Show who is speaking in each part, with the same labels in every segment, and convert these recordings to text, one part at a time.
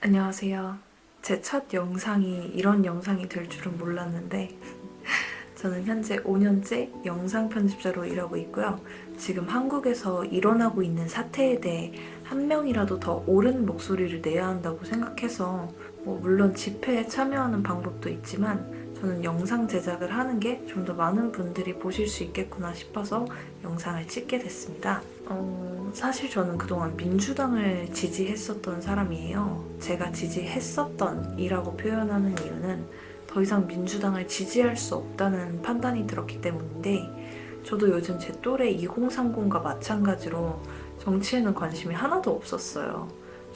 Speaker 1: 안녕하세요. 제 첫 영상이 이런 영상이 될 줄은 몰랐는데 저는 현재 5년째 영상 편집자로 일하고 있고요. 지금 한국에서 일어나고 있는 사태에 대해 한 명이라도 더 옳은 목소리를 내야 한다고 생각해서 물론 집회에 참여하는 방법도 있지만 저는 영상 제작을 하는 게 좀 더 많은 분들이 보실 수 있겠구나 싶어서 영상을 찍게 됐습니다. 사실 저는 그동안 민주당을 지지했었던 사람이에요. 제가 지지했었던 이라고 표현하는 이유는 더 이상 민주당을 지지할 수 없다는 판단이 들었기 때문인데 저도 요즘 제 또래 2030과 마찬가지로 정치에는 관심이 하나도 없었어요.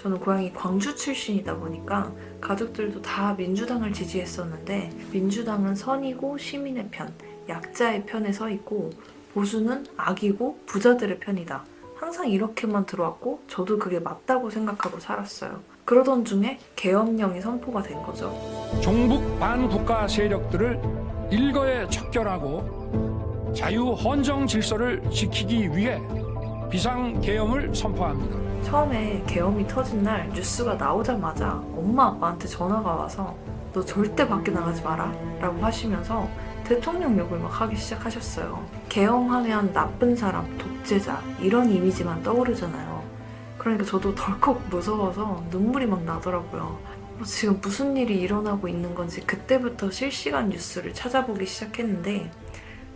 Speaker 1: 저는 고향이 광주 출신이다 보니까 가족들도 다 민주당을 지지했었는데 민주당은 선이고 시민의 편, 약자의 편에 서 있고 보수는 악이고 부자들의 편이다. 항상 이렇게만 들어왔고 저도 그게 맞다고 생각하고 살았어요. 그러던 중에 계엄령이 선포가 된 거죠.
Speaker 2: 종북 반국가 세력들을 일거에 척결하고 자유헌정 질서를 지키기 위해 비상계엄을 선포합니다.
Speaker 1: 처음에 계엄이 터진 날 뉴스가 나오자마자 엄마 아빠한테 전화가 와서 너 절대 밖에 나가지 마라 라고 하시면서 대통령 욕을 막 하기 시작하셨어요. 계엄하면 나쁜 사람, 독재자 이런 이미지만 떠오르잖아요. 그러니까 저도 덜컥 무서워서 눈물이 막 나더라고요. 지금 무슨 일이 일어나고 있는 건지 그때부터 실시간 뉴스를 찾아보기 시작했는데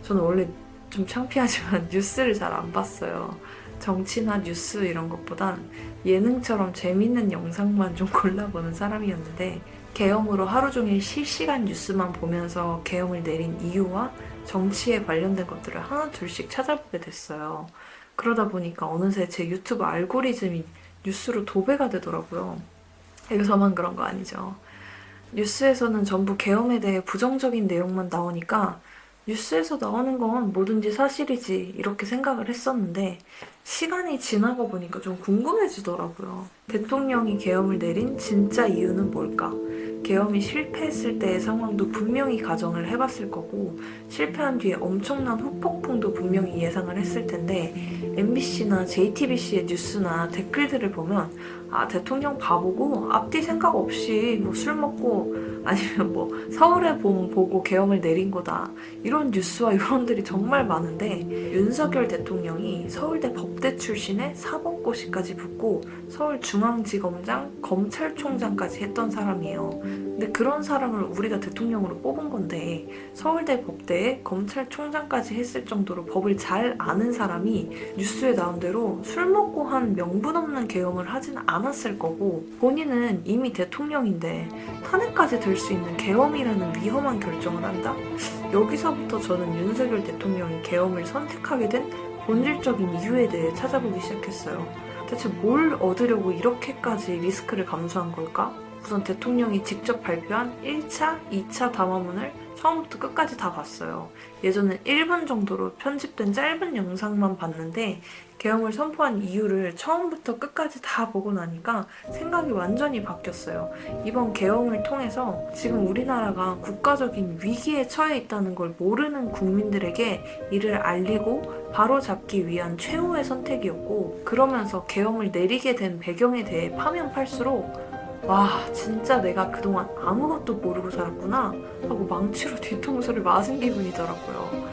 Speaker 1: 저는 원래 좀 창피하지만 뉴스를 잘 안 봤어요. 정치나 뉴스 이런 것보단 예능처럼 재밌는 영상만 좀 골라보는 사람이었는데 계엄으로 하루 종일 실시간 뉴스만 보면서 계엄을 내린 이유와 정치에 관련된 것들을 하나 둘씩 찾아보게 됐어요. 그러다 보니까 어느새 제 유튜브 알고리즘이 뉴스로 도배가 되더라고요. 이거 저만 그런 거 아니죠. 뉴스에서는 전부 계엄에 대해 부정적인 내용만 나오니까 뉴스에서 나오는 건 뭐든지 사실이지 이렇게 생각을 했었는데 시간이 지나고 보니까 좀 궁금해지더라고요. 대통령이 계엄을 내린 진짜 이유는 뭘까? 계엄이 실패했을 때의 상황도 분명히 가정을 해봤을 거고 실패한 뒤에 엄청난 후폭풍도 분명히 예상을 했을 텐데 MBC나 JTBC의 뉴스나 댓글들을 보면 대통령 바보고 앞뒤 생각 없이 술 먹고 아니면 서울의 봄 보고 계엄을 내린 거다 이런 뉴스와 여론들이 정말 많은데 윤석열 대통령이 서울대 법대 출신의 사법고시까지 붙고 서울중앙지검장 검찰총장까지 했던 사람이에요. 근데 그런 사람을 우리가 대통령으로 뽑은 건데 서울대 법대에 검찰총장까지 했을 정도로 법을 잘 아는 사람이 뉴스에 나온 대로 술 먹고 한 명분 없는 계엄을 하진 않았을 거고 본인은 이미 대통령인데 탄핵까지 될 수 있는 계엄이라는 위험한 결정을 한다? 여기서부터 저는 윤석열 대통령이 계엄을 선택하게 된 본질적인 이유에 대해 찾아보기 시작했어요. 대체 뭘 얻으려고 이렇게까지 리스크를 감수한 걸까? 우선 대통령이 직접 발표한 1차, 2차 담화문을 처음부터 끝까지 다 봤어요. 예전엔 1분 정도로 편집된 짧은 영상만 봤는데 계엄을 선포한 이유를 처음부터 끝까지 다 보고 나니까 생각이 완전히 바뀌었어요. 이번 계엄을 통해서 지금 우리나라가 국가적인 위기에 처해 있다는 걸 모르는 국민들에게 이를 알리고 바로잡기 위한 최후의 선택이었고 그러면서 계엄을 내리게 된 배경에 대해 파면 팔수록 와 진짜 내가 그동안 아무것도 모르고 살았구나 하고 망치로 뒤통수를 맞은 기분이더라고요.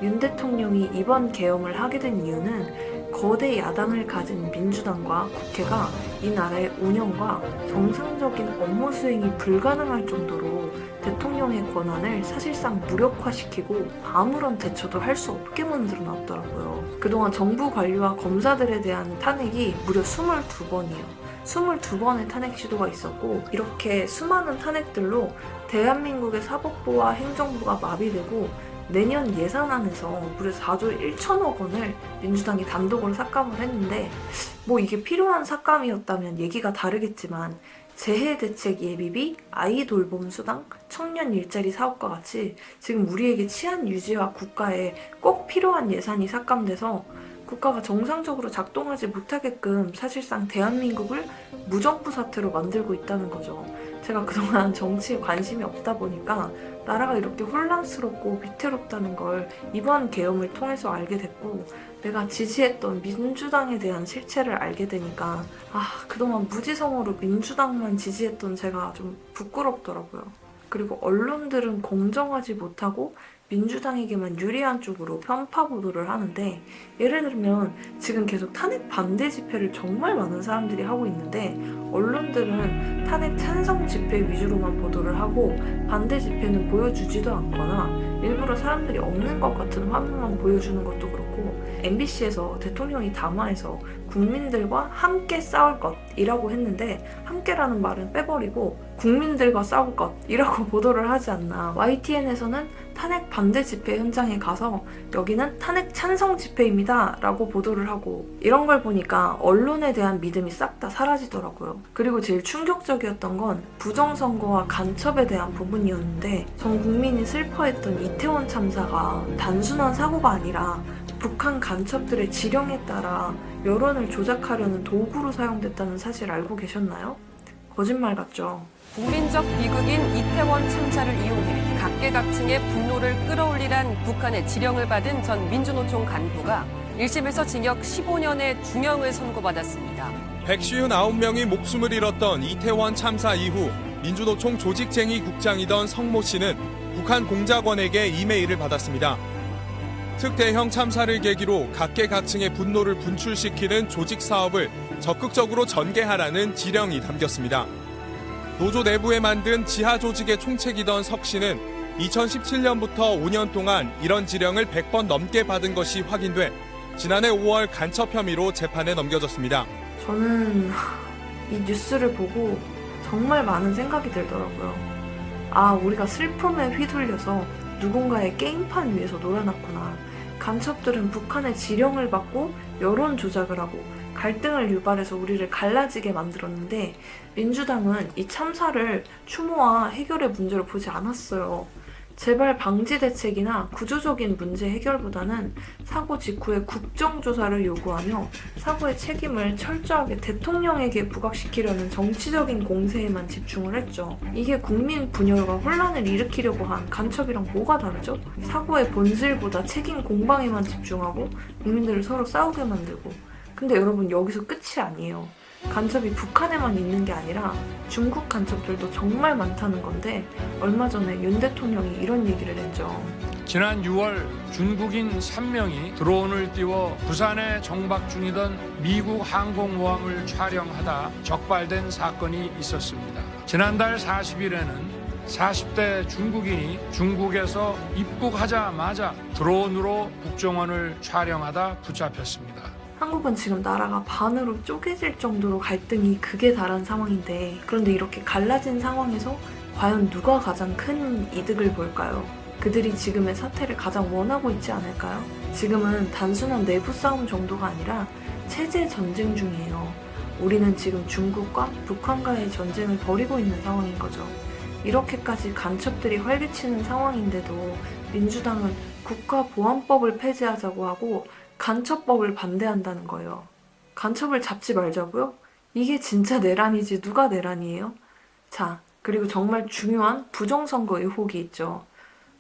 Speaker 1: 윤 대통령이 이번 계엄을 하게 된 이유는 거대 야당을 가진 민주당과 국회가 이 나라의 운영과 정상적인 업무 수행이 불가능할 정도로 대통령의 권한을 사실상 무력화시키고 아무런 대처도 할 수 없게 만들어 놨더라고요. 그동안 정부 관료와 검사들에 대한 탄핵이 무려 22번이에요. 22번의 탄핵 시도가 있었고 이렇게 수많은 탄핵들로 대한민국의 사법부와 행정부가 마비되고 내년 예산안에서 무려 4조 1천억 원을 민주당이 단독으로 삭감을 했는데 이게 필요한 삭감이었다면 얘기가 다르겠지만 재해대책 예비비, 아이 돌봄 수당, 청년 일자리 사업과 같이 지금 우리에게 치안 유지와 국가에 꼭 필요한 예산이 삭감돼서 국가가 정상적으로 작동하지 못하게끔 사실상 대한민국을 무정부 사태로 만들고 있다는 거죠. 제가 그동안 정치에 관심이 없다 보니까 나라가 이렇게 혼란스럽고 위태롭다는 걸 이번 계엄을 통해서 알게 됐고, 내가 지지했던 민주당에 대한 실체를 알게 되니까 그동안 무지성으로 민주당만 지지했던 제가 좀 부끄럽더라고요. 그리고 언론들은 공정하지 못하고 민주당에게만 유리한 쪽으로 편파 보도를 하는데, 예를 들면 지금 계속 탄핵 반대 집회를 정말 많은 사람들이 하고 있는데 언론들은 탄핵 찬성 집회 위주로만 보도를 하고 반대 집회는 보여주지도 않거나 일부러 사람들이 없는 것 같은 화면만 보여주는 것도 그렇고, MBC에서 대통령이 담화에서 국민들과 함께 싸울 것이라고 했는데 함께라는 말은 빼버리고 국민들과 싸울 것이라고 보도를 하지 않나. YTN에서는 탄핵 반대 집회 현장에 가서 여기는 탄핵 찬성 집회입니다 라고 보도를 하고, 이런 걸 보니까 언론에 대한 믿음이 싹 다 사라지더라고요. 그리고 제일 충격적이었던 건 부정선거와 간첩에 대한 부분이었는데, 전 국민이 슬퍼했던 이태원 참사가 단순한 사고가 아니라 북한 간첩들의 지령에 따라 여론을 조작하려는 도구로 사용됐다는 사실 알고 계셨나요? 거짓말 같죠?
Speaker 3: 국민적 비극인 이태원 참사를 이용해 각계각층의 분노를 끌어올리란 북한의 지령을 받은 전 민주노총 간부가 1심에서 징역 15년의 중형을 선고받았습니다.
Speaker 4: 159명이 목숨을 잃었던 이태원 참사 이후 민주노총 조직쟁이 국장이던 성모 씨는 북한 공작원에게 이메일을 받았습니다. 특대형 참사를 계기로 각계각층의 분노를 분출시키는 조직 사업을 적극적으로 전개하라는 지령이 담겼습니다. 노조 내부에 만든 지하 조직의 총책이던 석 씨는 2017년부터 5년 동안 이런 지령을 100번 넘게 받은 것이 확인돼 지난해 5월 간첩 혐의로 재판에 넘겨졌습니다.
Speaker 1: 저는 이 뉴스를 보고 정말 많은 생각이 들더라고요. 우리가 슬픔에 휘둘려서 누군가의 게임판 위에서 놀아났구나. 간첩들은 북한의 지령을 받고 여론 조작을 하고 갈등을 유발해서 우리를 갈라지게 만들었는데, 민주당은 이 참사를 추모와 해결의 문제로 보지 않았어요. 재발 방지 대책이나 구조적인 문제 해결보다는 사고 직후에 국정조사를 요구하며 사고의 책임을 철저하게 대통령에게 부각시키려는 정치적인 공세에만 집중을 했죠. 이게 국민 분열과 혼란을 일으키려고 한 간첩이랑 뭐가 다르죠? 사고의 본질보다 책임 공방에만 집중하고 국민들을 서로 싸우게 만들고. 근데 여러분, 여기서 끝이 아니에요. 간첩이 북한에만 있는 게 아니라 중국 간첩들도 정말 많다는 건데, 얼마 전에 윤 대통령이 이런 얘기를 했죠.
Speaker 2: 지난 6월 중국인 3명이 드론을 띄워 부산에 정박 중이던 미국 항공모함을 촬영하다 적발된 사건이 있었습니다. 지난달 40일에는 40대 중국인이 중국에서 입국하자마자 드론으로 국정원을 촬영하다 붙잡혔습니다.
Speaker 1: 한국은 지금 나라가 반으로 쪼개질 정도로 갈등이 극에 달한 상황인데, 그런데 이렇게 갈라진 상황에서 과연 누가 가장 큰 이득을 볼까요? 그들이 지금의 사태를 가장 원하고 있지 않을까요? 지금은 단순한 내부 싸움 정도가 아니라 체제 전쟁 중이에요. 우리는 지금 중국과 북한과의 전쟁을 벌이고 있는 상황인 거죠. 이렇게까지 간첩들이 활개치는 상황인데도 민주당은 국가보안법을 폐지하자고 하고 간첩법을 반대한다는 거예요. 간첩을 잡지 말자고요? 이게 진짜 내란이지 누가 내란이에요? 자, 그리고 정말 중요한 부정선거 의혹이 있죠.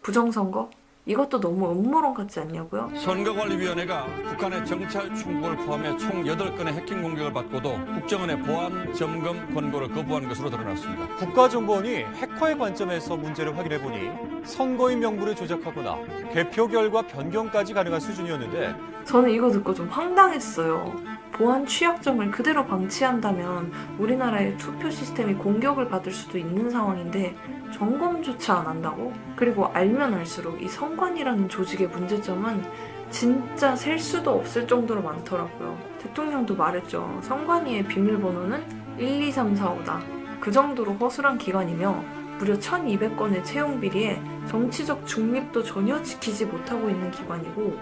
Speaker 1: 부정선거? 이것도 너무 음모론 같지 않냐고요?
Speaker 5: 선거관리위원회가 북한의 정찰 충돌을 포함해 총 8건의 해킹 공격을 받고도 국정원의 보안 점검 권고를 거부한 것으로 드러났습니다.
Speaker 6: 국가정보원이 해커의 관점에서 문제를 확인해보니 선거인 명부를 조작하거나 개표 결과 변경까지 가능한 수준이었는데,
Speaker 1: 저는 이거 듣고 좀 황당했어요. 보안 취약점을 그대로 방치한다면 우리나라의 투표 시스템이 공격을 받을 수도 있는 상황인데 점검조차 안 한다고? 그리고 알면 알수록 이 선관위라는 조직의 문제점은 진짜 셀 수도 없을 정도로 많더라고요. 대통령도 말했죠. 선관위의 비밀번호는 1, 2, 3, 4, 5다. 그 정도로 허술한 기관이며 무려 1200건의 채용 비리에 정치적 중립도 전혀 지키지 못하고 있는 기관이고,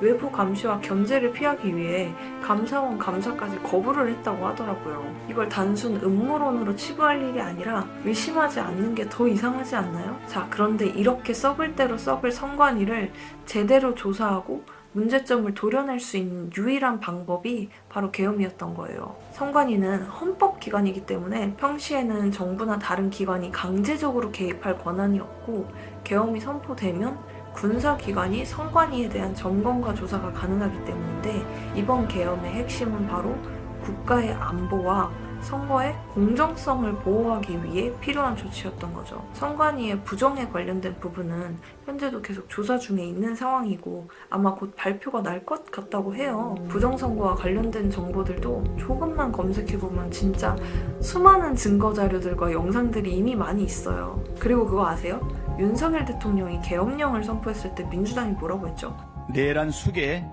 Speaker 1: 외부 감시와 견제를 피하기 위해 감사원 감사까지 거부를 했다고 하더라고요. 이걸 단순 음모론으로 치부할 일이 아니라 의심하지 않는 게 더 이상하지 않나요? 자, 그런데 이렇게 썩을 대로 썩을 선관위를 제대로 조사하고 문제점을 도려낼 수 있는 유일한 방법이 바로 계엄이었던 거예요. 선관위는 헌법기관이기 때문에 평시에는 정부나 다른 기관이 강제적으로 개입할 권한이 없고 계엄이 선포되면 군사기관이 선관위에 대한 점검과 조사가 가능하기 때문인데 이번 계엄의 핵심은 바로 국가의 안보와 선거의 공정성을 보호하기 위해 필요한 조치였던 거죠. 선관위의 부정에 관련된 부분은 현재도 계속 조사 중에 있는 상황이고 아마 곧 발표가 날 것 같다고 해요. 부정선거와 관련된 정보들도 조금만 검색해보면 진짜 수많은 증거 자료들과 영상들이 이미 많이 있어요. 그리고 그거 아세요? 윤석열 대통령이 계엄령을 선포했을 때 민주당이 뭐라고 했죠?
Speaker 7: 내란 숙에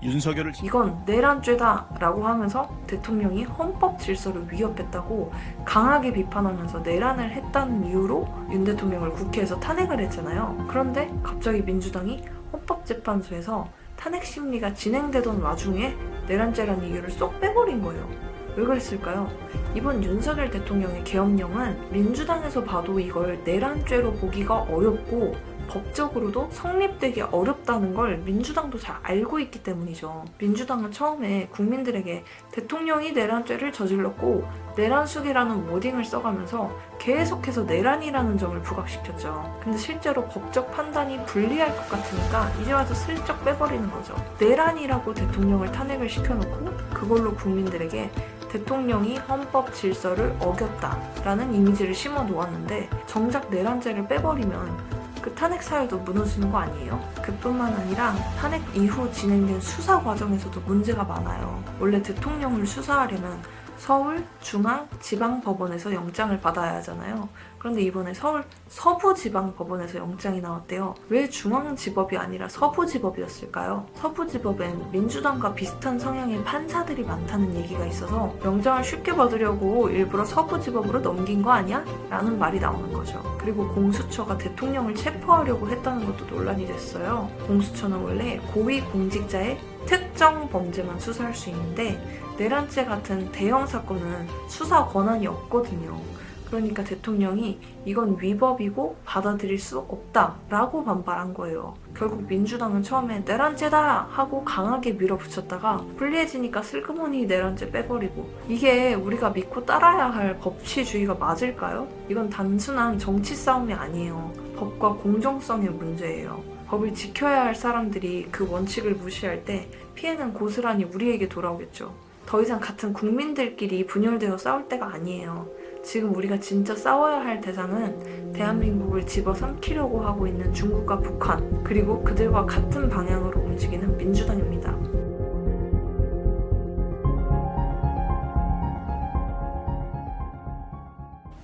Speaker 7: 윤석열을
Speaker 1: 이건 내란죄다 라고 하면서 대통령이 헌법 질서를 위협했다고 강하게 비판하면서 내란을 했다는 이유로 윤 대통령을 국회에서 탄핵을 했잖아요. 그런데 갑자기 민주당이 헌법재판소에서 탄핵 심리가 진행되던 와중에 내란죄라는 이유를 쏙 빼버린 거예요. 왜 그랬을까요? 이번 윤석열 대통령의 계엄령은 민주당에서 봐도 이걸 내란죄로 보기가 어렵고 법적으로도 성립되기 어렵다는 걸 민주당도 잘 알고 있기 때문이죠. 민주당은 처음에 국민들에게 대통령이 내란죄를 저질렀고 내란숙이라는 워딩을 써가면서 계속해서 내란이라는 점을 부각시켰죠. 근데 실제로 법적 판단이 불리할 것 같으니까 이제 와서 슬쩍 빼버리는 거죠. 내란이라고 대통령을 탄핵을 시켜놓고 그걸로 국민들에게 대통령이 헌법 질서를 어겼다라는 이미지를 심어 놓았는데 정작 내란죄를 빼버리면 그 탄핵 사유도 무너지는 거 아니에요? 그뿐만 아니라 탄핵 이후 진행된 수사 과정에서도 문제가 많아요. 원래 대통령을 수사하려면 서울, 중앙, 지방법원에서 영장을 받아야 하잖아요. 그런데 이번에 서울 서부지방법원에서 영장이 나왔대요. 왜 중앙지법이 아니라 서부지법이었을까요? 서부지법엔 민주당과 비슷한 성향의 판사들이 많다는 얘기가 있어서 영장을 쉽게 받으려고 일부러 서부지법으로 넘긴 거 아니야? 라는 말이 나오는 거죠. 그리고 공수처가 대통령을 체포하려고 했다는 것도 논란이 됐어요. 공수처는 원래 고위공직자의 특정 범죄만 수사할 수 있는데 내란죄 같은 대형 사건은 수사 권한이 없거든요. 그러니까 대통령이 이건 위법이고 받아들일 수 없다라고 반발한 거예요. 결국 민주당은 처음에 내란죄다 하고 강하게 밀어붙였다가 불리해지니까 슬그머니 내란죄 빼버리고 이게 우리가 믿고 따라야 할 법치주의가 맞을까요? 이건 단순한 정치 싸움이 아니에요. 법과 공정성의 문제예요. 법을 지켜야 할 사람들이 그 원칙을 무시할 때 피해는 고스란히 우리에게 돌아오겠죠. 더 이상 같은 국민들끼리 분열되어 싸울 때가 아니에요. 지금 우리가 진짜 싸워야 할 대상은 대한민국을 집어삼키려고 하고 있는 중국과 북한, 그리고 그들과 같은 방향으로 움직이는 민주당입니다.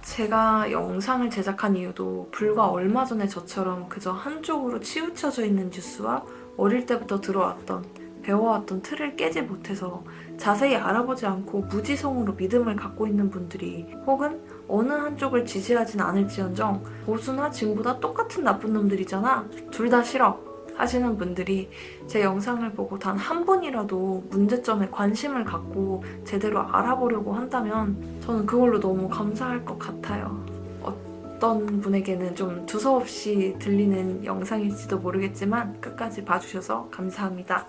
Speaker 1: 제가 영상을 제작한 이유도 불과 얼마 전에 저처럼 그저 한쪽으로 치우쳐져 있는 뉴스와 어릴 때부터 들어왔던 배워왔던 틀을 깨지 못해서 자세히 알아보지 않고 무지성으로 믿음을 갖고 있는 분들이 혹은 어느 한쪽을 지지하진 않을지언정 보수나 진보다 똑같은 나쁜 놈들이잖아, 둘 다 싫어 하시는 분들이 제 영상을 보고 단 한 분이라도 문제점에 관심을 갖고 제대로 알아보려고 한다면 저는 그걸로 너무 감사할 것 같아요. 어떤 분에게는 좀 두서없이 들리는 영상일지도 모르겠지만 끝까지 봐주셔서 감사합니다.